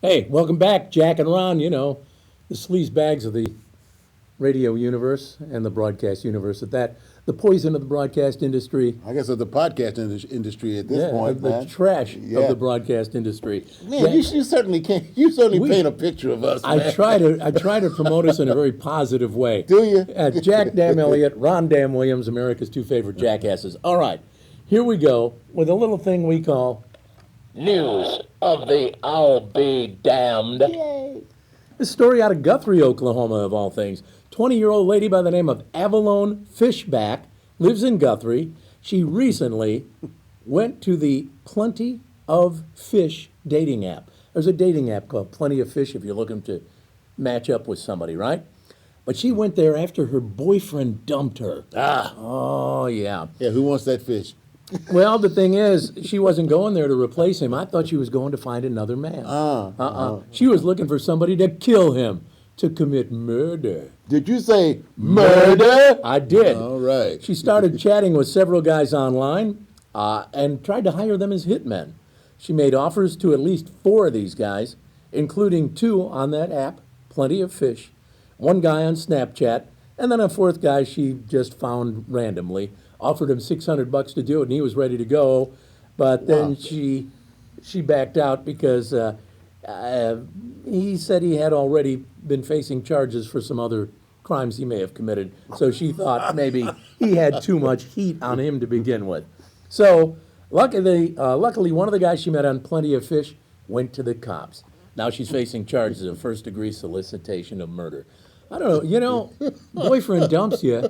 Hey, welcome back, Jack and Ron. You know, the sleaze bags of the radio universe and the broadcast universe at that. The poison of the broadcast industry. I guess of the podcast industry at this Yeah, point, the man. trash of Yeah, the broadcast industry. man, Yeah, you certainly can. You certainly we. paint a picture of us, I man. try to promote us in a very positive way. Do you? Jack Dam Elliott, Ron Dam Williams, America's two favorite jackasses. All right, here we go with a little thing we call news of the I'll be damned. Yay. This story out of Guthrie, Oklahoma, of all things. 20-year-old lady by the name of Avalone Fishback lives in Guthrie. She recently went to the Plenty of Fish dating app. There's a dating app called Plenty of Fish if you're looking to match up with somebody, right? But she went there after her boyfriend dumped her. Ah, Oh, yeah. yeah. Who wants that fish? Well, the thing is, she wasn't going there to replace him. I thought she was going to find another man. She was looking for somebody to kill him, to commit murder. Did you say murder? I did. All right. She started chatting with several guys online and tried to hire them as hitmen. She made offers to at least four of these guys, including two on that app, Plenty of Fish, one guy on Snapchat, and then a fourth guy she just found randomly. Offered him $600 to do it, and he was ready to go. But then Wow. she backed out because he said he had already been facing charges for some other crimes he may have committed. So she thought maybe he had too much heat on him to begin with. So luckily, one of the guys she met on Plenty of Fish went to the cops. Now she's facing charges of first-degree solicitation of murder. I don't know. You know, boyfriend dumps you.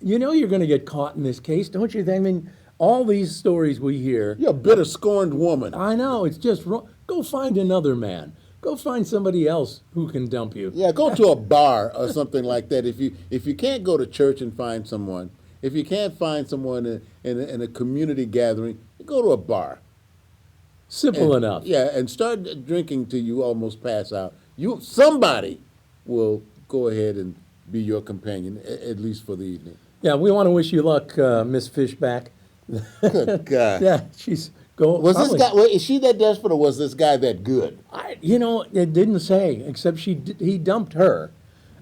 You know you're going to get caught in this case, don't you think? I mean, all these stories we hear. You're a bitter, scorned woman. I know, it's just wrong. Go find another man. Go find somebody else who can dump you. Yeah, go to a bar or something like that. If you can't go to church and find someone, if you can't find someone in a community gathering, go to a bar. Simple enough. Yeah, and start drinking till you almost pass out. Somebody will go ahead and be your companion, at least for the evening. Yeah, we want to wish you luck, Miss Fishback. Good God. Yeah, she's going. Was this guy? Is she that desperate, or was this guy that good? It didn't say, except he dumped her,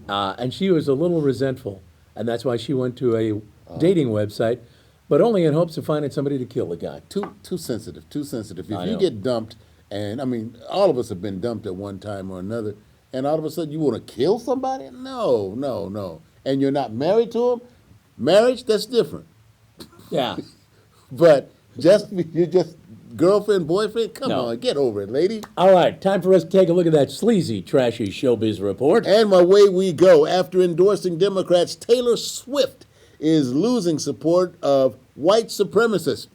and she was a little resentful, and that's why she went to a dating website, but only in hopes of finding somebody to kill the guy. Too sensitive. Too sensitive. If I you know. get dumped, and I mean, all of us have been dumped at one time or another, and all of a sudden you want to kill somebody? No, no, no. And you're not married to him. Marriage, that's different. Yeah. But you're just girlfriend, boyfriend. Come No. on, get over it, lady. All right, time for us to take a look at that sleazy, trashy showbiz report. And away we go. After endorsing Democrats, Taylor Swift is losing support of white supremacists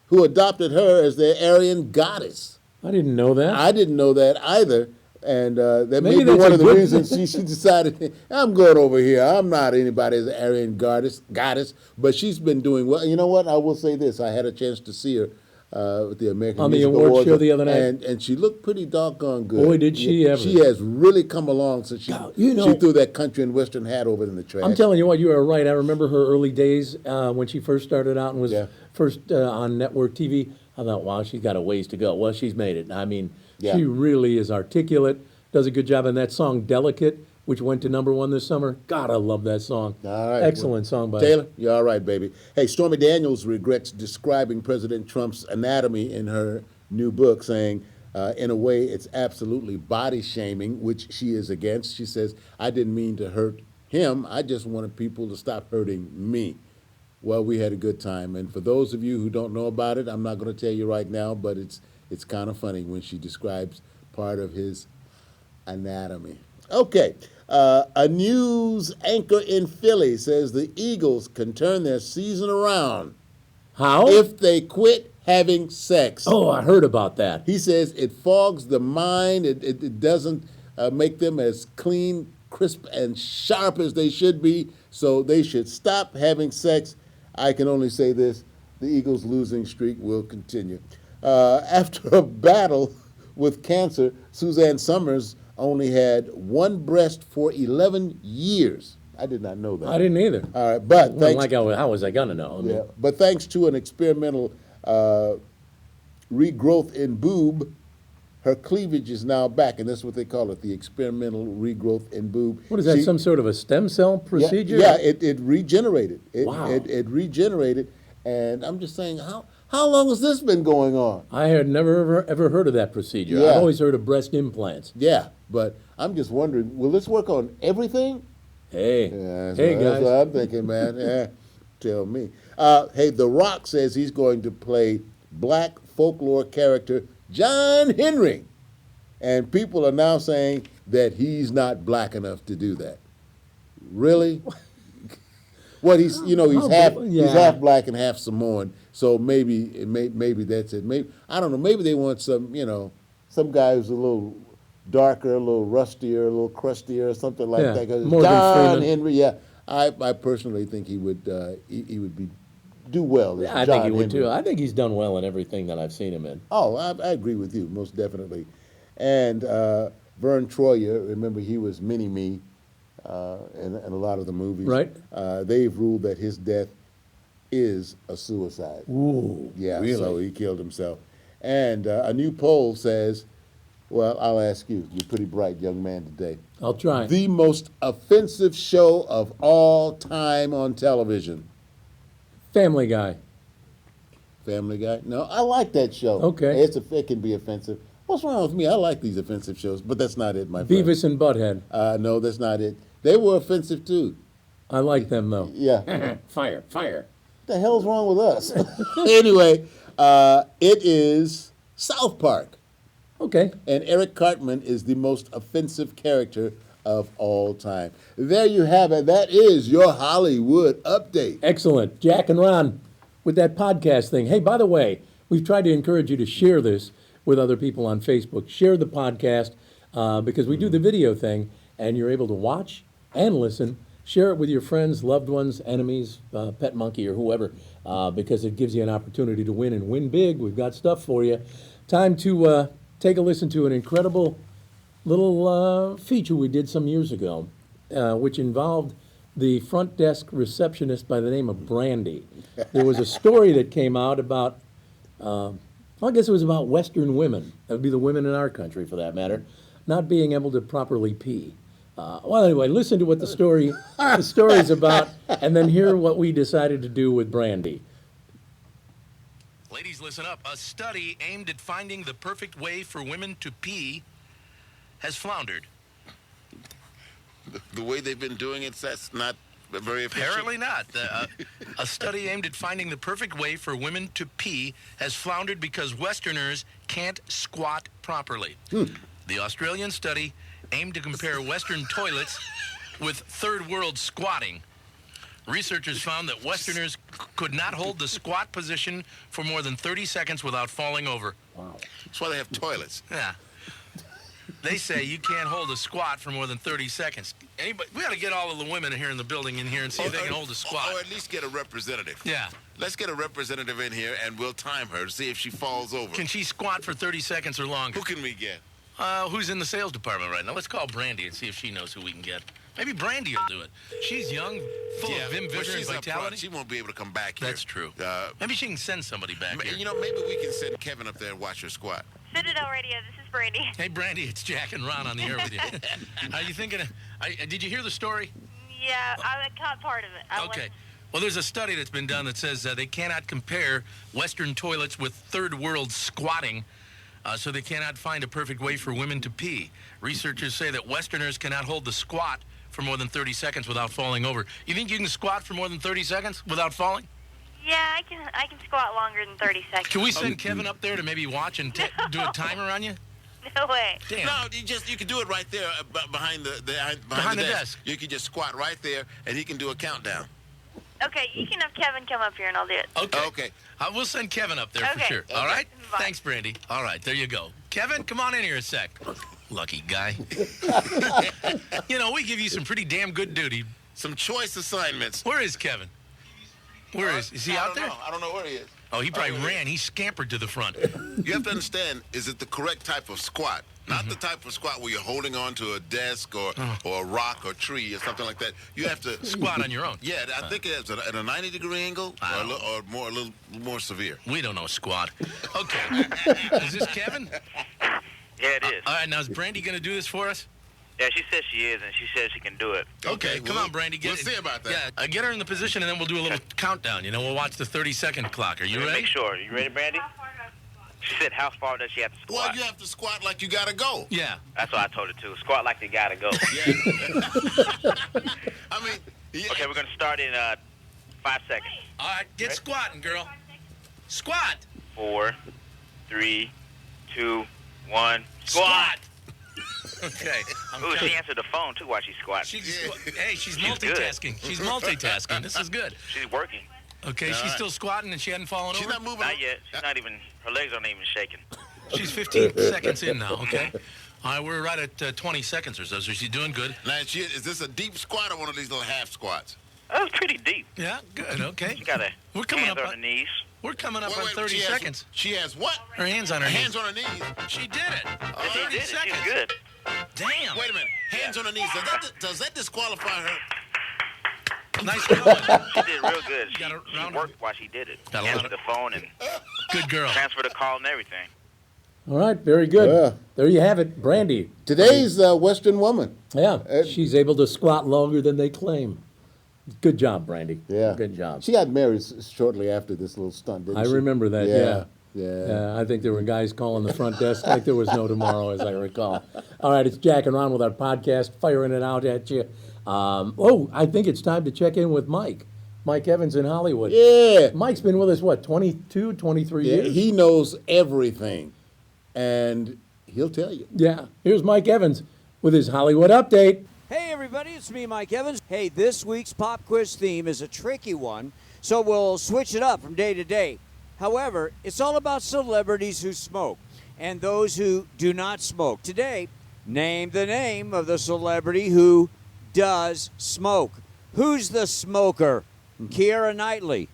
who adopted her as their Aryan goddess. I didn't know that. I didn't know that either. And that Maybe may be that's one a of the good reasons she decided, I'm going over here. I'm not anybody's Aryan goddess, but she's been doing well. You know what? I will say this. I had a chance to see her at the American On the Music award Awards, show the other night? and she looked pretty doggone good. Boy, did she Yeah, ever. She has really come along since she, You know- she threw that country and western hat over in the trash. I'm telling you what, you are right. I remember her early days when she first started out and was Yeah. first on network TV. I thought, wow, she's got a ways to go. Well, she's made it. I mean, Yeah. she really is articulate, does a good job in that song, Delicate, which went to #1 this summer. God, I love that song. All right. Excellent song by Taylor, you're all right, baby. Hey, Stormy Daniels regrets describing President Trump's anatomy in her new book, saying, in a way, it's absolutely body shaming, which she is against. She says, I didn't mean to hurt him. I just wanted people to stop hurting me. Well, we had a good time. And for those of you who don't know about it, I'm not going to tell you right now, but it's kind of funny when she describes part of his anatomy. Okay. A news anchor in Philly says the Eagles can turn their season around How? if they quit having sex. Oh, I heard about that. He says it fogs the mind. It doesn't make them as clean, crisp, and sharp as they should be. So they should stop having sex. I can only say this. The Eagles' losing streak will continue. After a battle with cancer, Suzanne Summers only had one breast for 11 years. I did not know that. I didn't either. All right, but Well, thanks, like, how was I going to know? I mean, yeah, but thanks to an experimental regrowth in boob, her cleavage is now back, and that's what they call it, the experimental regrowth in boob. What is that, She- some sort of a stem cell procedure? Yeah, it regenerated. Wow. It regenerated, and I'm just saying, how long has this been going on? I had never ever heard of that procedure. Yeah. I've always heard of breast implants. Yeah, but I'm just wondering, will this work on everything? Hey, Yeah, hey that's guys. what I'm thinking, man. Yeah, tell me. Hey, The Rock says he's going to play black folklore character John Henry, and people are now saying that he's not black enough to do that. Really? Well, he's he's Oh, half yeah. he's half black and half Samoan, so maybe that's it. Maybe I don't know. Maybe they want some guy who's a little darker, a little rustier, a little crustier, or something like Yeah, that. 'Cause Morgan John Freeman. Henry, yeah, I personally think he would do well. As Yeah, I John think he would Henry. too. I think he's done well in everything that I've seen him in. Oh, I agree with you, most definitely. And Vern Troyer, remember he was Mini-Me in a lot of the movies. Right. They've ruled that his death is a suicide. Ooh, Yeah, really? so he killed himself. And a new poll says, well, I'll ask you, you're a pretty bright young man today. I'll try. The most offensive show of all time on television. Family Guy. Family Guy? No, I like that show. Okay. It can be offensive. What's wrong with me? I like these offensive shows, but that's not it, my friend. Beavis and Butthead. No, that's not it. They were offensive too. I like them though. Yeah. Fire, fire. What the hell's wrong with us? Anyway, it is South Park. Okay. And Eric Cartman is the most offensive character of all time. There you have it. That is your Hollywood update. Excellent. Jack and Ron with that podcast thing. Hey, by the way, we've tried to encourage you to share this with other people on Facebook. Share the podcast because we do the video thing and you're able to watch and listen. Share it with your friends, loved ones, enemies, pet monkey, or whoever, because it gives you an opportunity to win and win big. We've got stuff for you. Time to take a listen to an incredible little feature we did some years ago, which involved the front desk receptionist by the name of Brandy. There was a story that came out about, I guess it was about Western women. That would be the women in our country, for that matter, not being able to properly pee. Well, anyway, listen to what the story is about, and then hear what we decided to do with Brandy. Ladies, listen up. A study aimed at finding the perfect way for women to pee has floundered. The way they've been doing it, that's not very efficient. Apparently not. A study aimed at finding the perfect way for women to pee has floundered because Westerners can't squat properly. The Australian study aimed to compare Western toilets with third world squatting. Researchers found that Westerners could not hold the squat position for more than 30 seconds without falling over. That's why they have toilets. Yeah. They say you can't hold a squat for more than 30 seconds. Anybody, we got to get all of the women here in the building in here and see if they can hold a squat. Or at least get a representative. Yeah. Let's get a representative in here, and we'll time her to see if she falls over. Can she squat for 30 seconds or longer? Who can we get? Who's in the sales department right now? Let's call Brandy and see if she knows who we can get. Maybe Brandy will do it. She's young, full of vim, but vigor, and she's up front. vitality. She won't be able to come back here. That's true. Maybe she can send somebody back here. You know, maybe we can send Kevin up there and watch her squat. Citadel Radio, this is Brandy. Hey, Brandy, it's Jack and Ron on the air with you. Are you thinking? Did you hear the story? Yeah, I caught part of it. Okay. Well, there's a study that's been done that says they cannot compare Western toilets with third world squatting, so they cannot find a perfect way for women to pee. Researchers say that Westerners cannot hold the squat for more than 30 seconds without falling over. You think you can squat for more than 30 seconds without falling? Yeah, I can squat longer than 30 seconds. Can we send Kevin up there to maybe watch and do a timer on you? No way. Damn. No, you can do it right there behind the desk. You can just squat right there, and he can do a countdown. Okay, you can have Kevin come up here and I'll do it. Okay. We'll send Kevin up there for Okay. sure. All right? Bye. Thanks, Brandy. All right, there you go. Kevin, come on in here a sec. Lucky guy. We give you some pretty damn good duty. Some choice assignments. Where is Kevin? Where is he out there? I don't know where he is. Oh, he probably ran. He scampered to the front. You have to understand, is it the correct type of squat? Not the type of squat where you're holding on to a desk or a rock or tree or something like that. You have to Squat on your own. Yeah, I think it's at a 90-degree angle or a little more severe. We don't know squat. Okay. Is this Kevin? Yeah, it is. All right, now is Brandy going to do this for us? Yeah, she says she is, and she says she can do it. Okay, come well, on, Brandy. We'll see about that. Yeah, get her in the position, and then we'll do a little countdown. We'll watch the 30-second clock. Are you Let me ready? make sure. You ready, Brandy? She said, how far does she have to squat? Well, you have to squat like you gotta go. Yeah. That's what I told her, too. Squat like they gotta go. I mean, yeah. Okay, we're going to start in 5 seconds. All right, get squatting, girl. Squat. 4, 3, 2, 1. Squat! Okay. Ooh, she answered the phone, too, while she's squatting. Hey, she's She's good. multitasking. She's multitasking. This is good. She's working. Okay, she's still squatting and she hadn't fallen She's over? not moving. Not yet. She's not even, her legs aren't even shaking. She's 15 seconds in now, okay? All right, we're right at 20 seconds or so she's doing good. Now, is this a deep squat or one of these little half squats? That was pretty deep. Yeah, good, okay. She got her We're coming hands up on her knees. We're coming up Wait, on wait, 30 she has- seconds. She has what? Her hands on her Hands knees. on her knees. She did it. Yes, she 30 did it. seconds. She's good. Damn. Wait a minute. Hands on her knees. Does that disqualify her? Nice going. She did real good. Got a She round worked while she did it. Got a lot Answered of- the phone and Good girl. transferred the call and everything. All right, very good. Yeah. There you have it, Brandy. Today's Western woman. Yeah, she's able to squat longer than they claim. Good job, Brandy. Yeah. Good job. She got married shortly after this little stunt, didn't I she? remember that, yeah. Yeah. I think there were guys calling the front desk like there was no tomorrow, as I recall. All right, it's Jack and Ron with our podcast, firing it out at you. I think it's time to check in with Mike. Mike Evans in Hollywood. Yeah. Mike's been with us, 22, 23 Yeah, years? he knows everything, and he'll tell you. Yeah. Here's Mike Evans with his Hollywood update. Hey everybody, it's me, Mike Evans. Hey, this week's pop quiz theme is a tricky one, so we'll switch it up from day to day. However, it's all about celebrities who smoke and those who do not smoke. Today, name the name of the celebrity who does smoke. Who's the smoker? Keira Knightley,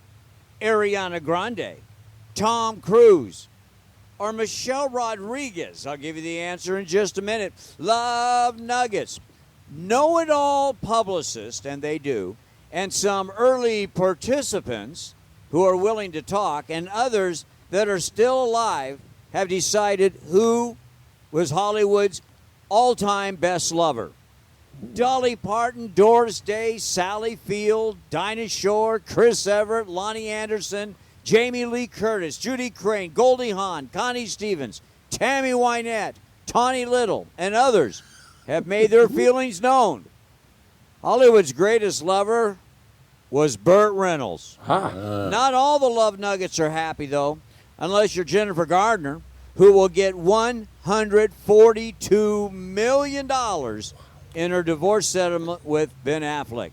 Ariana Grande, Tom Cruise, or Michelle Rodriguez? I'll give you the answer in just a minute. Love Nuggets. Know-it-all publicists, and they do, and some early participants who are willing to talk, and others that are still alive have decided who was Hollywood's all-time best lover. Dolly Parton, Doris Day, Sally Field, Dinah Shore, Chris Everett, Lonnie Anderson, Jamie Lee Curtis, Judy Crane, Goldie Hawn, Connie Stevens, Tammy Wynette, Tawny Little, and others have made their feelings known. Hollywood's greatest lover was Burt Reynolds. Not all the love nuggets are happy, though, unless you're Jennifer Gardner, who will get $142 million in her divorce settlement with Ben Affleck.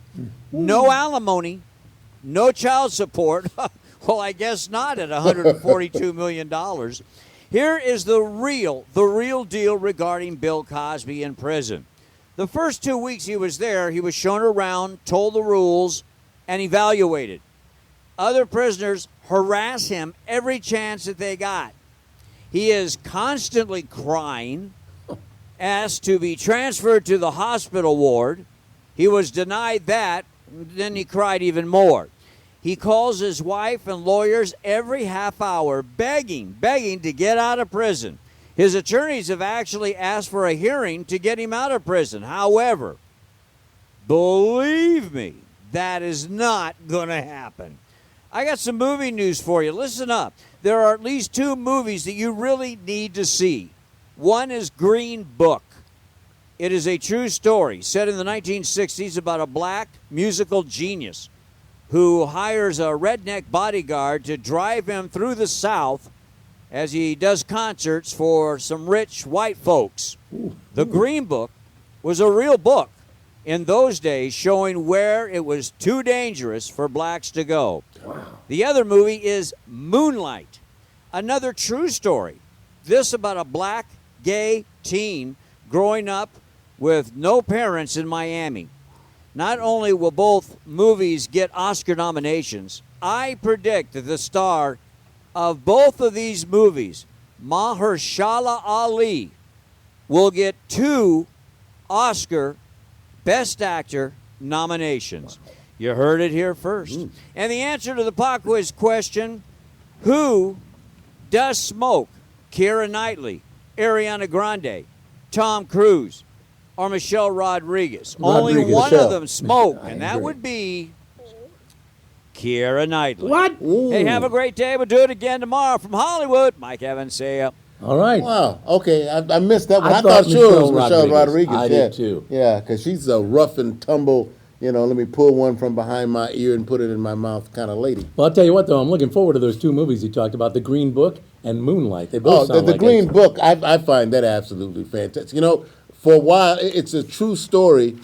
No alimony, no child support. Well, I guess not at $142 million. Here is the real deal regarding Bill Cosby in prison. The first 2 weeks he was there, he was shown around, told the rules, and evaluated. Other prisoners harass him every chance that they got. He is constantly crying, asked to be transferred to the hospital ward. He was denied that, then he cried even more. He calls his wife and lawyers every half hour, begging to get out of prison. His attorneys have actually asked for a hearing to get him out of prison. However, believe me, that is not going to happen. I got some movie news for you. Listen up. There are at least 2 movies that you really need to see. One is Green Book. It is a true story set in the 1960s about a black musical genius who hires a redneck bodyguard to drive him through the South as he does concerts for some rich white folks. The Green Book was a real book in those days showing where it was too dangerous for blacks to go. The other movie is Moonlight, another true story. This about a black gay teen growing up with no parents in Miami. Not only will both movies get Oscar nominations, I predict that the star of both of these movies, Mahershala Ali, will get 2 Oscar Best Actor nominations. You heard it here first. And the answer to the pop quiz question, who does smoke? Keira Knightley, Ariana Grande, Tom Cruise, or Michelle Rodriguez. Only Rodriguez. one Michelle. of them smoke, I and that agree. would be Keira Knightley. What? Hey, have a great day. We'll do it again tomorrow from Hollywood. Mike Evans, see ya. All right. Wow. Okay, I missed that one. I I thought thought sure it was Michelle Michelle Rodriguez. Rodriguez. I yeah. did too. Yeah, because she's a rough and tumble. Let me pull one from behind my ear and put it in my mouth kind of lady. Well, I'll tell you what, though, I'm looking forward to those two movies you talked about, The Green Book and Moonlight. They Oh, both the sound like Green excellent. Book, I find that absolutely fantastic. For a while, it's a true story,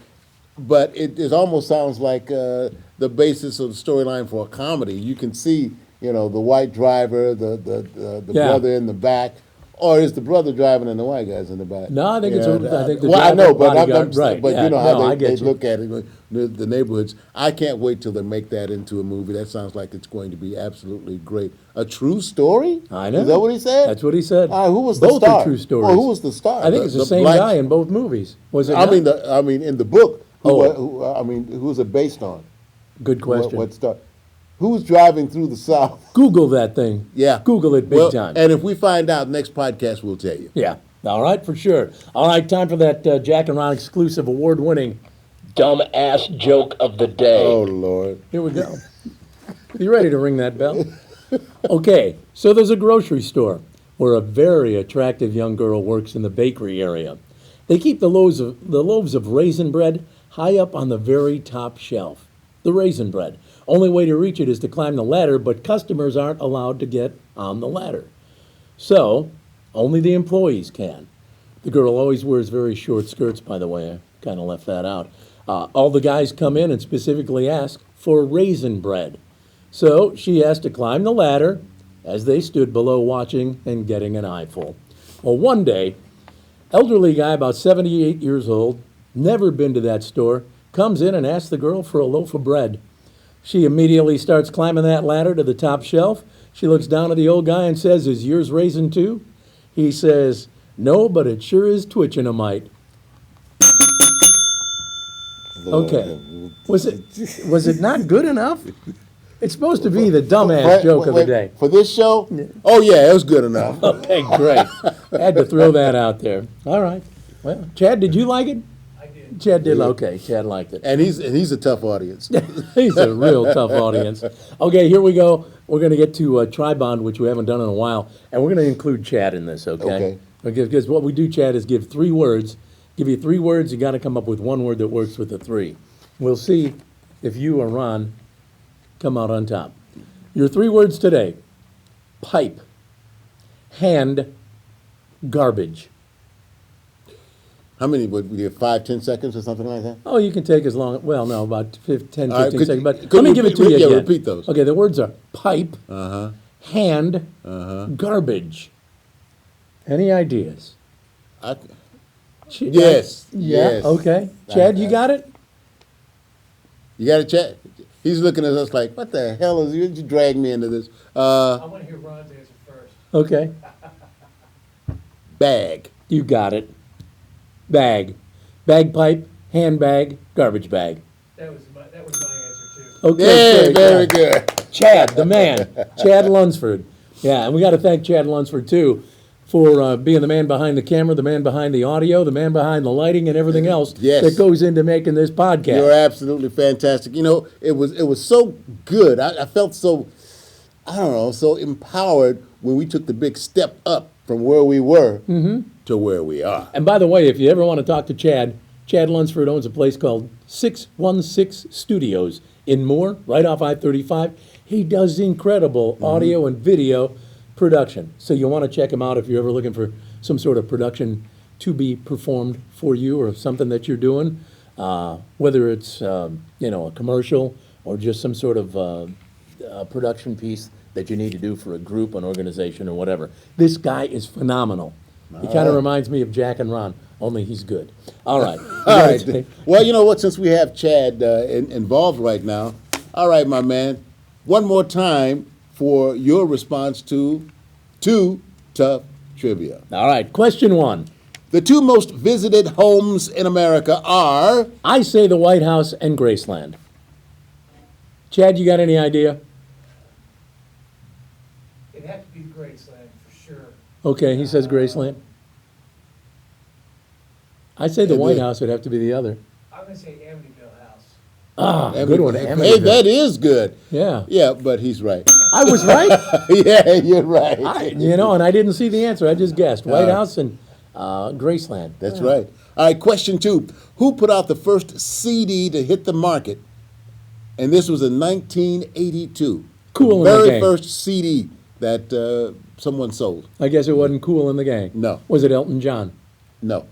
but it almost sounds like the basis of the storyline for a comedy. You can see, the white driver, the Yeah. brother in the back, or is the brother driving and the white guy's in the back? No, I think it's I think the well, I driver, know, but bodyguard, right? But yeah, you know how no, I they get you. look at it, the neighborhoods. I can't wait till they make that into a movie. That sounds like it's going to be absolutely great. A true story? I know. Is that what he said? That's what he said. Who was the both star? are true stories. Well, who was the star? I think it's the same black- guy in both movies. Was it? I not? mean, in the book. Oh. Who was it based on? Good question. What star? Who's driving through the South? Google that thing. Yeah, Google it big Well, time. And if we find out, next podcast we'll tell you. Yeah. All right, for sure. All right, time for that Jack and Ron exclusive award-winning dumb ass joke of the day. Oh Lord. Here we go. You ready to ring that bell? Okay, so there's a grocery store where a very attractive young girl works in the bakery area. They keep the loaves of raisin bread high up on the very top shelf. The raisin bread. Only way to reach it is to climb the ladder, but customers aren't allowed to get on the ladder. So, only the employees can. The girl always wears very short skirts, by the way. I kind of left that out. All the guys come in and specifically ask for raisin bread. So she has to climb the ladder as they stood below watching and getting an eyeful. Well, one day, elderly guy about 78 years old, never been to that store, comes in and asks the girl for a loaf of bread. She immediately starts climbing that ladder to the top shelf. She looks down at the old guy and says, "Is yours raisin too?" He says, "No, but it sure is twitching a mite." Okay. Was it not good enough? It's supposed to be the dumbass joke of the day. For this show? Oh yeah, it was good enough. Okay, great. I had to throw that out there. All right. Well, Chad, did you like it? I did. Chad did. Okay, Chad liked it. And he's a tough audience. He's a real tough audience. Okay, here we go. We're going to get to Tribond, which we haven't done in a while, and we're going to include Chad in this, okay? Because what we do, Chad, is give 3 words. Give you 3 words. You got to come up with 1 word that works with the 3. We'll see if you or Ron come out on top. Your 3 words today: pipe, hand, garbage. How many would we have? 5, 10 seconds or something like that? Oh, you can take as long, well, no, about 10, 15 All right, could- seconds. But could let me you give it repeat- to you yeah, again. repeat those. Okay, the words are pipe, hand, garbage. Any ideas? Yes. Yeah, Yes. okay. Chad, you got it? You got to chat. He's looking at us like, what the hell is you drag me into this? I want to hear Ron's answer first. Okay, Bag. you got it. Bag. Bagpipe, handbag, garbage bag. That was my answer too. Okay, Yeah, very good. Chad, the man, Chad Lunsford. Yeah, and we got to thank Chad Lunsford, too, for being the man behind the camera, the man behind the audio, the man behind the lighting and everything else Yes. that goes into making this podcast. You're absolutely fantastic. It was so good. I felt so, I don't know, so empowered when we took the big step up from where we were to where we are. And by the way, if you ever want to talk to Chad, Chad Lunsford owns a place called 616 Studios in Moore, right off I-35. He does incredible audio and video production. So you want to check him out if you're ever looking for some sort of production to be performed for you or something that you're doing, whether it's a commercial or just some sort of production piece that you need to do for a group, an organization, or whatever. This guy is phenomenal. He kind of reminds me of Jack and Ron, only he's good. All right. All right. Well, you know what? Since we have Chad involved right now, all right, my man, one more time for your response to 2 tough trivia. All right. Question 1. The 2 most visited homes in America are. I say the White House and Graceland. Chad, you got any idea? It'd have to be the Graceland for sure. Okay, he says Graceland. I say the And White the- House would have to be the other. I'm gonna say Amityville House. Ah, good one, Hey, Amityville. that is good. Yeah. Yeah, but he's right. I was right. Yeah, you're right. And I didn't see the answer. I just guessed. White Uh, House and Graceland. That's right. All right, question 2. Who put out the first CD to hit the market? And this was in 1982. Cool in the the very Gang. first CD that someone sold. I guess it wasn't Cool in the Gang. No. Was it Elton John? No.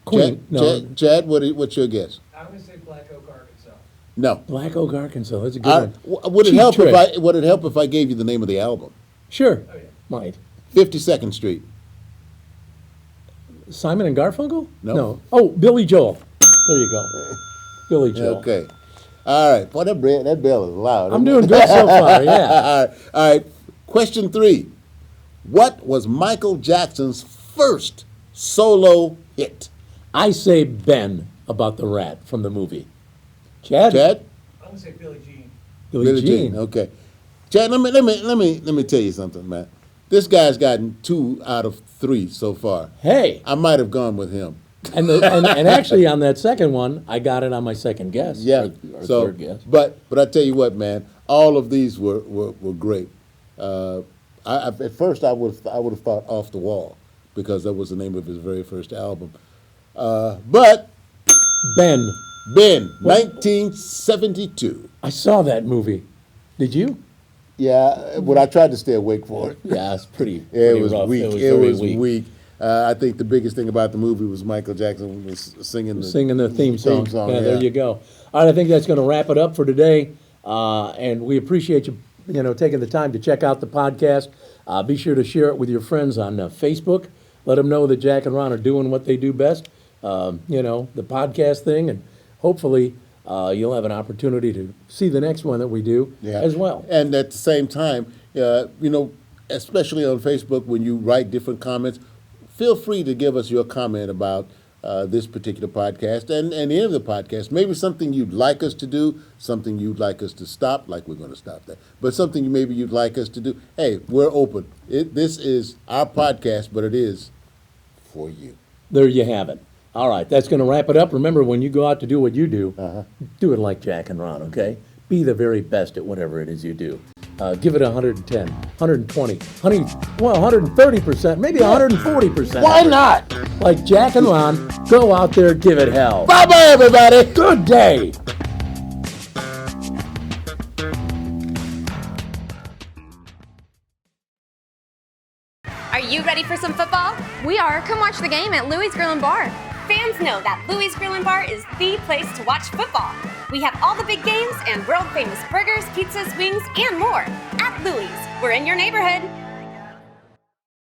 Queen? Chad, No. Chad, what's your guess? I'm gonna say Black Oak, Arkansas. No. Black Oak, Arkansas. That's a good one. Would it Cheap help Trick. if I gave you the name of the album? Sure. Oh, yeah. Might. 52nd Street. Simon and Garfunkel? No. Oh, Billy Joel. There you go. Billy Joel. Okay. All right. Boy, that bell is loud. I'm isn't doing it? good so far, yeah. All right. Question 3. What was Michael Jackson's first solo hit? I say Ben about the rat from the movie. Chad? Chad? I'm gonna say Billie Jean. Billie Jean. Okay. Chad, let me tell you something, man. This guy's gotten 2 out of 3 so far. Hey. I might have gone with him. And actually on that second one, I got it on my second guess. Yeah. Or So, third guess. but I tell you what, man, all of these were great. At first, I would have thought Off the Wall because that was the name of his very first album. But Ben. Ben, 1972. I saw that movie. Did you? Yeah, but I tried to stay awake for it. Yeah, it's pretty It was rough. weak. It was It very was weak. I think the biggest thing about the movie was Michael Jackson was singing Singing the theme song. yeah. There you go. All right, I think that's going to wrap it up for today. And we appreciate you, taking the time to check out the podcast. Be sure to share it with your friends on Facebook. Let them know that Jack and Ron are doing what they do best. The podcast thing, and hopefully you'll have an opportunity to see the next one that we do as well. And at the same time, especially on Facebook, when you write different comments, feel free to give us your comment about this particular podcast and any of the podcasts. Maybe something you'd like us to do, something you'd like us to stop, like we're going to stop that, but something maybe you'd like us to do. Hey, we're open. This is our podcast, but it is for you. There you have it. All right, that's going to wrap it up. Remember, when you go out to do what you do, do it like Jack and Ron, okay? Be the very best at whatever it is you do. Give it 110, 120, 130%, maybe 140%. Why not? Like Jack and Ron, go out there, give it hell. Bye-bye, everybody. Good day. Are you ready for some football? We are. Come watch the game at Louis Grill and Bar. Fans know that Louis Grill and Bar is the place to watch football. We have all the big games and world famous burgers, pizzas, wings, and more. At Louis, we're in your neighborhood.